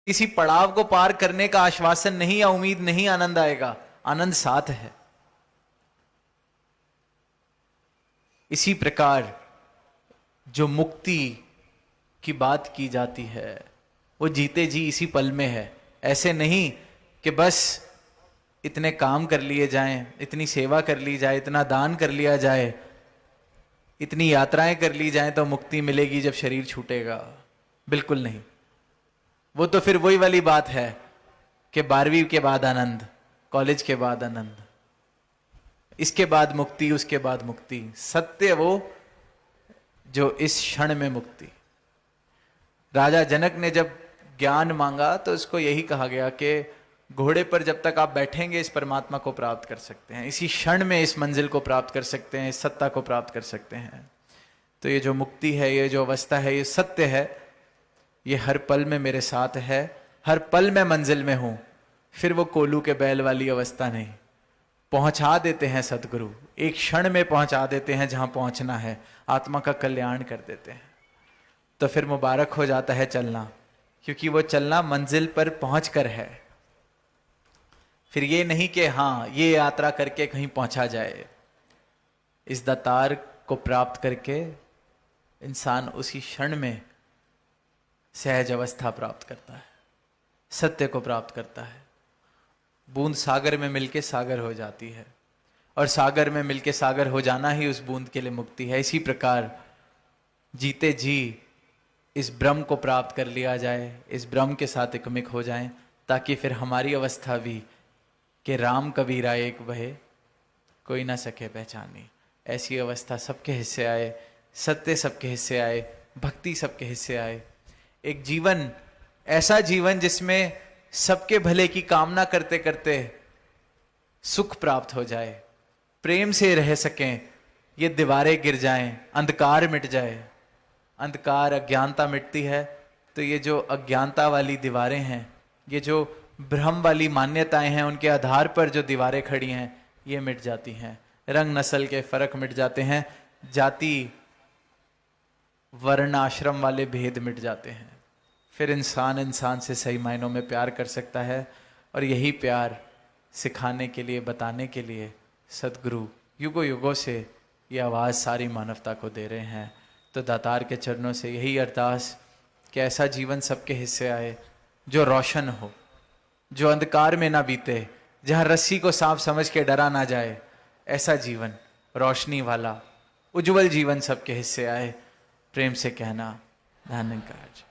किसी पड़ाव को पार करने का आश्वासन नहीं या उम्मीद नहीं आनंद आएगा, आनंद साथ है। इसी प्रकार जो मुक्ति की बात की जाती है वो जीते जी इसी पल में है। ऐसे नहीं कि बस इतने काम कर लिए जाएं, इतनी सेवा कर ली जाए, इतना दान कर लिया जाए, इतनी यात्राएं कर ली जाएं तो मुक्ति मिलेगी जब शरीर छूटेगा। बिल्कुल नहीं। वो तो फिर वही वाली बात है कि 12वीं के बाद आनंद, कॉलेज के बाद आनंद, इसके बाद मुक्ति, उसके बाद मुक्ति। सत्य वो जो इस क्षण में मुक्ति। राजा जनक ने जब ज्ञान मांगा तो उसको यही कहा गया कि घोड़े पर जब तक आप बैठेंगे इस परमात्मा को प्राप्त कर सकते हैं, इसी क्षण में इस मंजिल को प्राप्त कर सकते हैं, इस सत्ता को प्राप्त कर सकते हैं। तो ये जो मुक्ति है, ये जो अवस्था है, ये सत्य है, ये हर पल में मेरे साथ है, हर पल में मंजिल में हूं। फिर वो कोलू के बैल वाली अवस्था नहीं, पहुंचा देते हैं सदगुरु, एक क्षण में पहुंचा देते हैं जहां पहुंचना है, आत्मा का कल्याण कर देते हैं। तो फिर मुबारक हो जाता है चलना, क्योंकि वो चलना मंजिल पर पहुंच कर है। फिर ये नहीं कि हाँ ये यात्रा करके कहीं पहुंचा जाए। इस दातार को प्राप्त करके इंसान उसी क्षण में सहज अवस्था प्राप्त करता है, सत्य को प्राप्त करता है। बूंद सागर में मिलके सागर हो जाती है, और सागर में मिलके सागर हो जाना ही उस बूंद के लिए मुक्ति है। इसी प्रकार जीते जी इस ब्रह्म को प्राप्त कर लिया जाए, इस ब्रह्म के साथ एकमिक हो जाएं, ताकि फिर हमारी अवस्था भी कि राम कबीरा एक बहे कोई ना सके पहचानी, ऐसी अवस्था सबके हिस्से आए, सत्य सबके हिस्से आए, भक्ति सबके हिस्से आए। एक जीवन, ऐसा जीवन जिसमें सबके भले की कामना करते करते सुख प्राप्त हो जाए, प्रेम से रह सकें, ये दीवारें गिर जाएं, अंधकार मिट जाए। अंधकार अज्ञानता मिटती है तो ये जो अज्ञानता वाली दीवारें हैं, ये जो भ्रम वाली मान्यताएं हैं, उनके आधार पर जो दीवारें खड़ी हैं ये मिट जाती हैं। रंग नस्ल के फर्क मिट जाते हैं, जाति वर्ण आश्रम वाले भेद मिट जाते हैं। फिर इंसान इंसान से सही मायनों में प्यार कर सकता है। और यही प्यार सिखाने के लिए, बताने के लिए सदगुरु युगों युगों से ये आवाज़ सारी मानवता को दे रहे हैं। तो दातार के चरणों से यही अरदास कि ऐसा जीवन सबके हिस्से आए जो रोशन हो, जो अंधकार में ना बीते, जहाँ रस्सी को सांप समझ के डरा ना जाए। ऐसा जीवन, रोशनी वाला उज्जवल जीवन सबके हिस्से आए। प्रेम से कहना धन्यवाद।